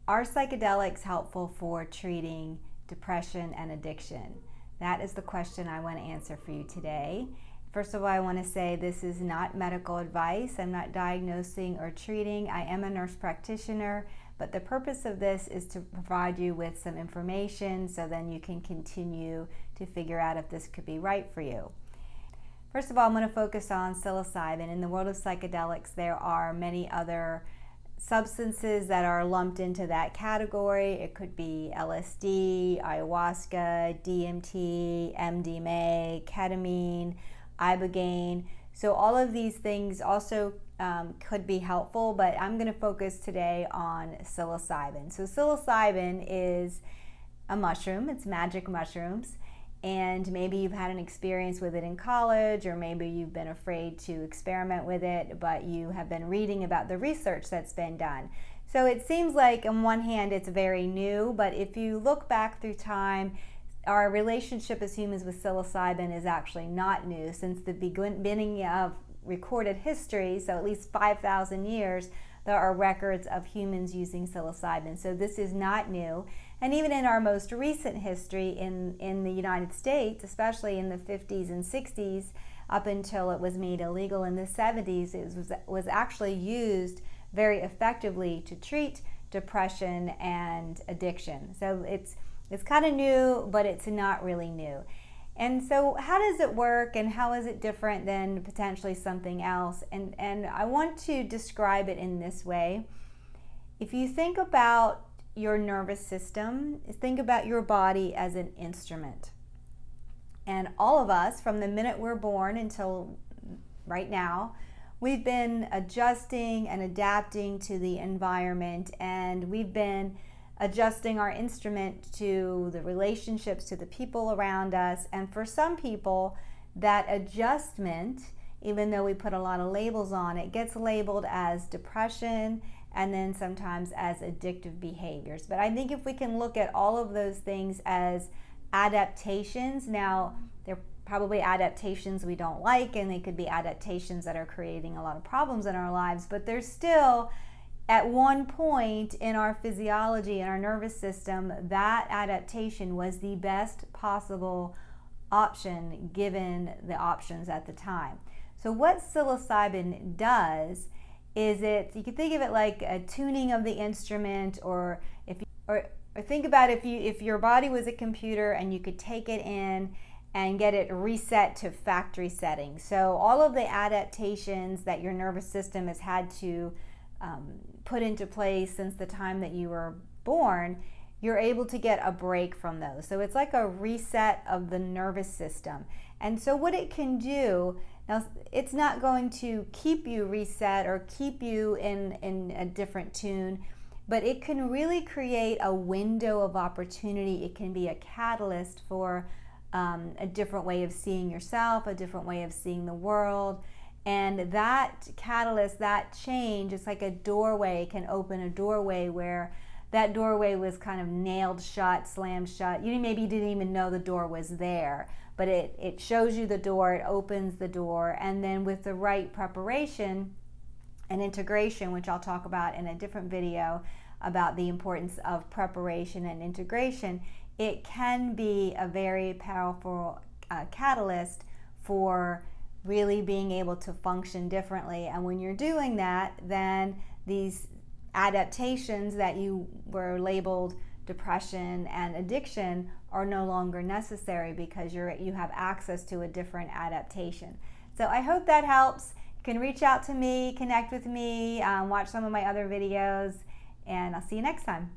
Are psychedelics helpful for treating depression and addiction? That is the question I want to answer for you today. First of all, I want to say this is not medical advice. I'm not diagnosing or treating. I am a nurse practitioner, but the purpose of this is to provide you with some information so then you can continue to figure out if this could be right for you. First of all, I'm going to focus on psilocybin. In the world of psychedelics, there are many other substances that are lumped into that category. It could be LSD, ayahuasca, DMT, MDMA, ketamine, ibogaine. So all of these things also could be helpful, but I'm going to focus today on psilocybin. So psilocybin is a mushroom. It's magic mushrooms. And maybe you've had an experience with it in college, or maybe you've been afraid to experiment with it, but you have been reading about the research that's been done. So it seems like on one hand it's very new, but if you look back through time, our relationship as humans with psilocybin is actually not new. Since the beginning of recorded history, so at least 5,000 years, there are records of humans using psilocybin. So this is not new. And even in our most recent history in the United States, especially in the 50s and 60s, up until it was made illegal in the 70s, it was actually used very effectively to treat depression and addiction. So it's kind of new, but it's not really new. And so how does it work, and how is it different than potentially something else? And I want to describe it in this way. If you think about your nervous system, think about your body as an instrument. And all of us, from the minute we're born until right now, we've been adjusting and adapting to the environment, and we've been adjusting our instrument to the relationships, to the people around us. And for some people, that adjustment, even though we put a lot of labels on it, gets labeled as depression and then sometimes as addictive behaviors. But I think if we can look at all of those things as adaptations, now they're probably adaptations we don't like, and they could be adaptations that are creating a lot of problems in our lives, but there's still, at one point in our physiology and our nervous system, that adaptation was the best possible option given the options at the time. So what psilocybin does is you can think of it like a tuning of the instrument, or think about if your body was a computer and you could take it in and get it reset to factory settings. So all of the adaptations that your nervous system has had to put into place since the time that you were born, you're able to get a break from those. So it's like a reset of the nervous system. And so what it can do, now it's not going to keep you reset or keep you in a different tune, but it can really create a window of opportunity. It can be a catalyst for a different way of seeing yourself, a different way of seeing the world. And that catalyst, that change, it's like a doorway, can open a doorway where that doorway was kind of nailed shut, slammed shut. You maybe didn't even know the door was there, but it shows you the door, it opens the door, and then with the right preparation and integration, which I'll talk about in a different video about the importance of preparation and integration, it can be a very powerful catalyst for really being able to function differently. And when you're doing that, then these adaptations that you were labeled depression and addiction are no longer necessary because you have access to a different adaptation. So I hope that helps. You can reach out to me, connect with me, watch some of my other videos, and I'll see you next time.